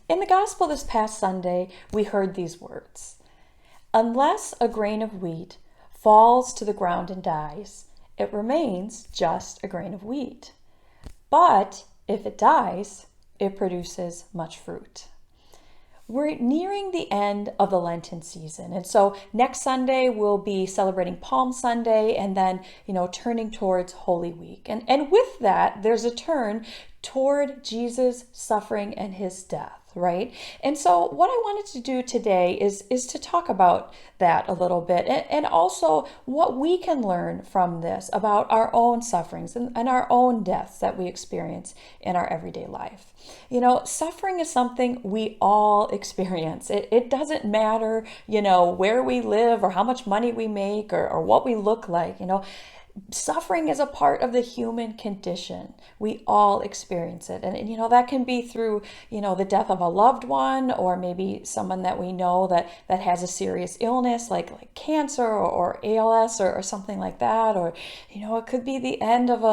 In the gospel this past Sunday, we heard these words: "Unless a grain of wheat falls to the ground and dies, it remains just a grain of wheat. But if it dies, it produces much fruit." We're nearing the end of the Lenten season. And so next Sunday, we'll be celebrating Palm Sunday and then, turning towards Holy Week. And with that, there's a turn toward Jesus' suffering and his death, right? And so what I wanted to do today is to talk about that a little bit and also what we can learn from this about our own sufferings and our own deaths that we experience in our everyday life. Suffering is something we all experience. It doesn't matter, where we live or how much money we make or what we look like. Suffering is a part of the human condition. We all experience it. And that can be through, the death of a loved one, or maybe someone that we know that has a serious illness like cancer or ALS or something like that. Or, it could be the end of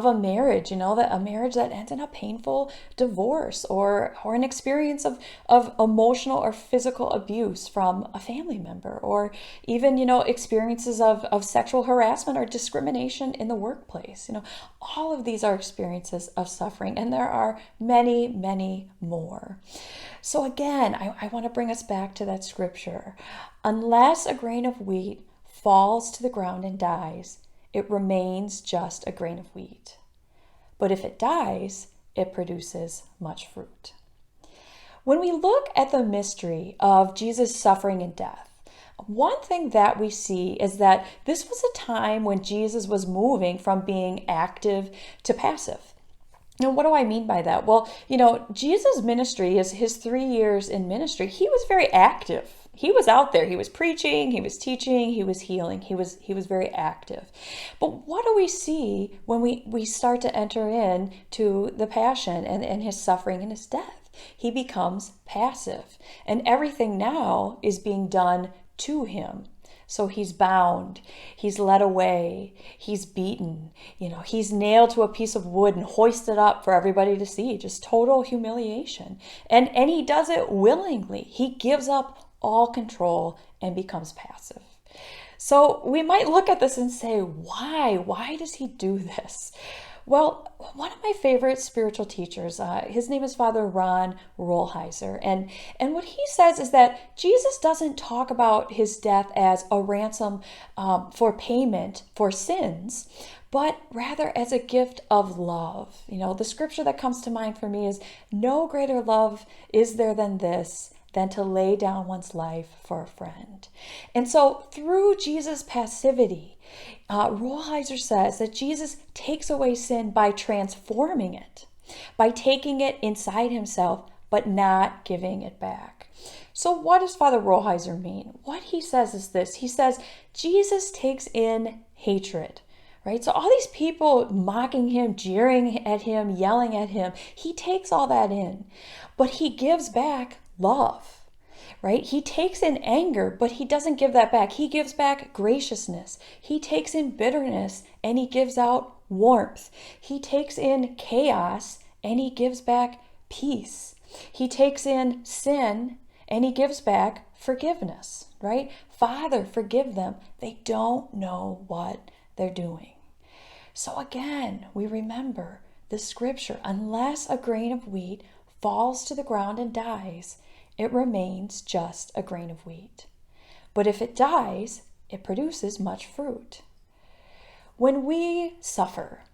a marriage, that a marriage that ends in a painful divorce or an experience of emotional or physical abuse from a family member, or even, experiences of sexual harassment or discrimination in the workplace. All of these are experiences of suffering, and there are many, many more. So again, I want to bring us back to that scripture. Unless a grain of wheat falls to the ground and dies, it remains just a grain of wheat. But if it dies, it produces much fruit. When we look at the mystery of Jesus' suffering and death, one thing that we see is that this was a time when Jesus was moving from being active to passive. And what do I mean by that? Well, Jesus' ministry, his 3 years in ministry, he was very active. He was out there. He was preaching, he was teaching, he was healing. He was very active. But what do we see when we start to enter into the passion and his suffering and his death? He becomes passive. And everything now is being done to him. So he's bound, he's led away, he's beaten, he's nailed to a piece of wood and hoisted up for everybody to see, just total humiliation. And he does it willingly. He gives up all control and becomes passive. So we might look at this and say, why? Why does he do this? Well, one of my favorite spiritual teachers, his name is Father Ron Rolheiser, and what he says is that Jesus doesn't talk about his death as a ransom for payment for sins, but rather as a gift of love. The scripture that comes to mind for me is, "No greater love is there than this, than to lay down one's life for a friend." And so through Jesus' passivity, Rolheiser says that Jesus takes away sin by transforming it, by taking it inside himself, but not giving it back. So what does Father Rolheiser mean? What he says is this. He says, Jesus takes in hatred, right? So all these people mocking him, jeering at him, yelling at him, he takes all that in, but he gives back love. Right? He takes in anger, but he doesn't give that back. He gives back graciousness. He takes in bitterness and he gives out warmth. He takes in chaos and he gives back peace. He takes in sin and he gives back forgiveness, right? Father, forgive them. They don't know what they're doing. So again, we remember the scripture, unless a grain of wheat falls to the ground and dies, it remains just a grain of wheat. But if it dies, it produces much fruit. When we suffer,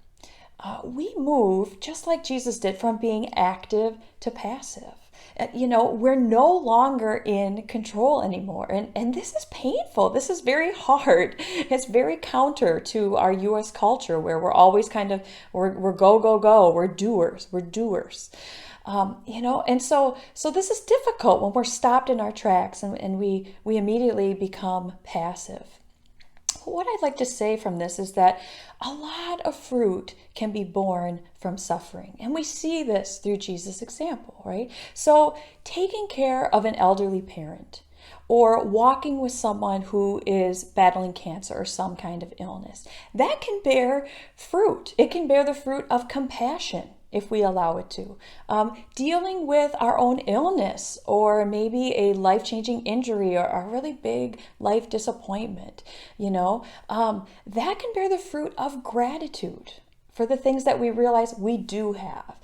we move, just like Jesus did, from being active to passive. We're no longer in control anymore. And this is painful. This is very hard. It's very counter to our U.S. culture, where we're always we're go, go, go. We're doers. And so this is difficult when we're stopped in our tracks and we immediately become passive. What I'd like to say from this is that a lot of fruit can be born from suffering. And we see this through Jesus' example, right? So taking care of an elderly parent, or walking with someone who is battling cancer or some kind of illness, that can bear fruit. It can bear the fruit of compassion. if we allow it to. Dealing with our own illness or maybe a life-changing injury or a really big life disappointment, that can bear the fruit of gratitude for the things that we realize we do have.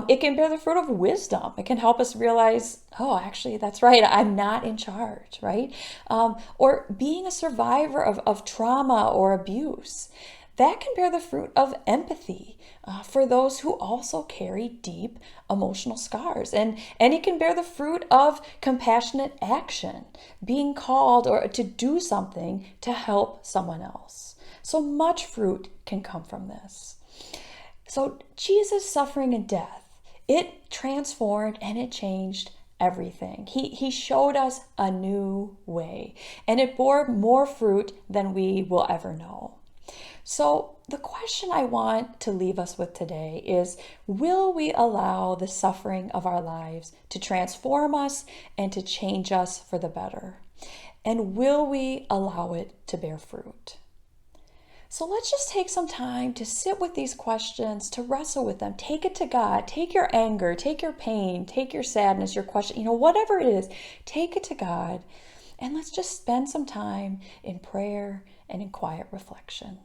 It can bear the fruit of wisdom. It can help us realize, oh, actually, that's right, I'm not in charge, right? Or being a survivor of trauma or abuse. That can bear the fruit of empathy for those who also carry deep emotional scars. And it can bear the fruit of compassionate action, being called or to do something to help someone else. So much fruit can come from this. So Jesus' suffering and death, it transformed and it changed everything. He showed us a new way, and it bore more fruit than we will ever know. So the question I want to leave us with today is, will we allow the suffering of our lives to transform us and to change us for the better? And will we allow it to bear fruit? So let's just take some time to sit with these questions, to wrestle with them. Take it to God. Take your anger, take your pain, take your sadness, your question, whatever it is, take it to God. And let's just spend some time in prayer and in quiet reflection.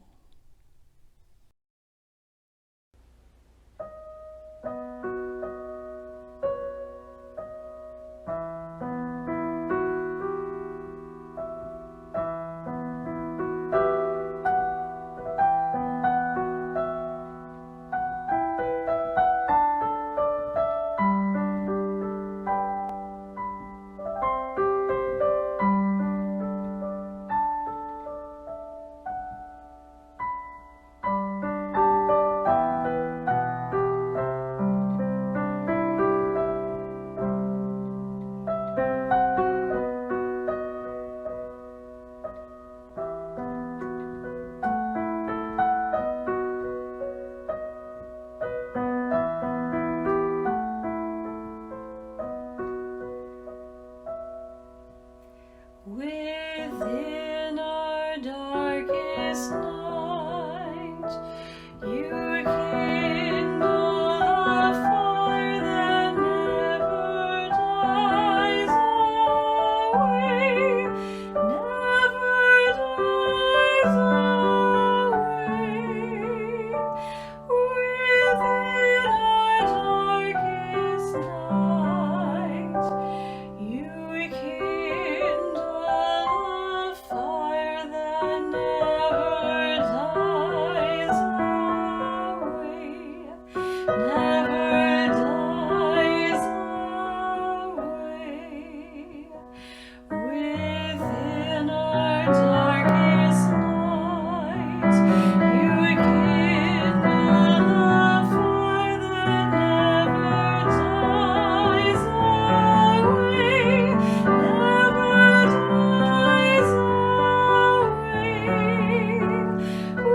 Within our darkest night, you kindle a fire that never dies away, never dies away. Within our darkest night, you kindle a fire that never dies away, never dies away. Within our darkest night, you kindle a fire that never dies away, never dies away.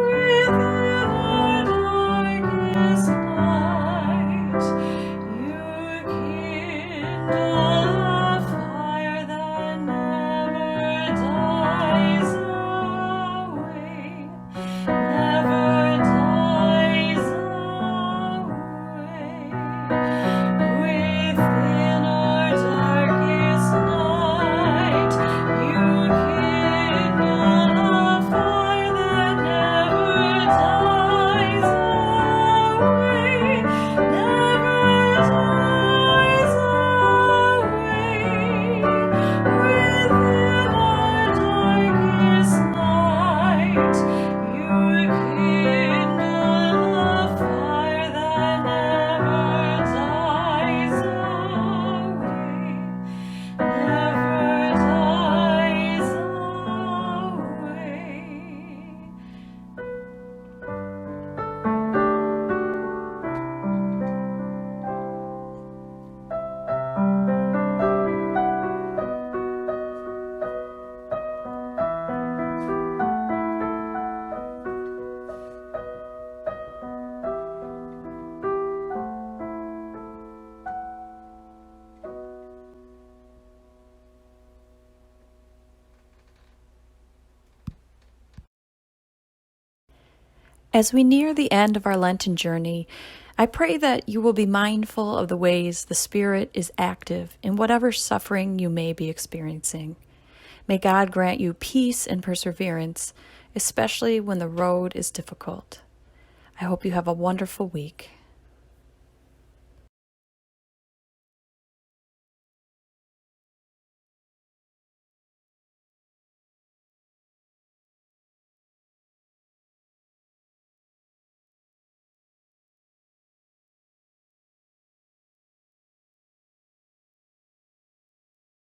Within our darkest night, you kindle a fire that never dies away, never dies away. Within our darkest night, you kindle a fire that never dies away, never dies away. Within our darkest night, you kindle a fire that never dies away, never dies As we near the end of our Lenten journey, I pray that you will be mindful of the ways the Spirit is active in whatever suffering you may be experiencing. May God grant you peace and perseverance, especially when the road is difficult. I hope you have a wonderful week.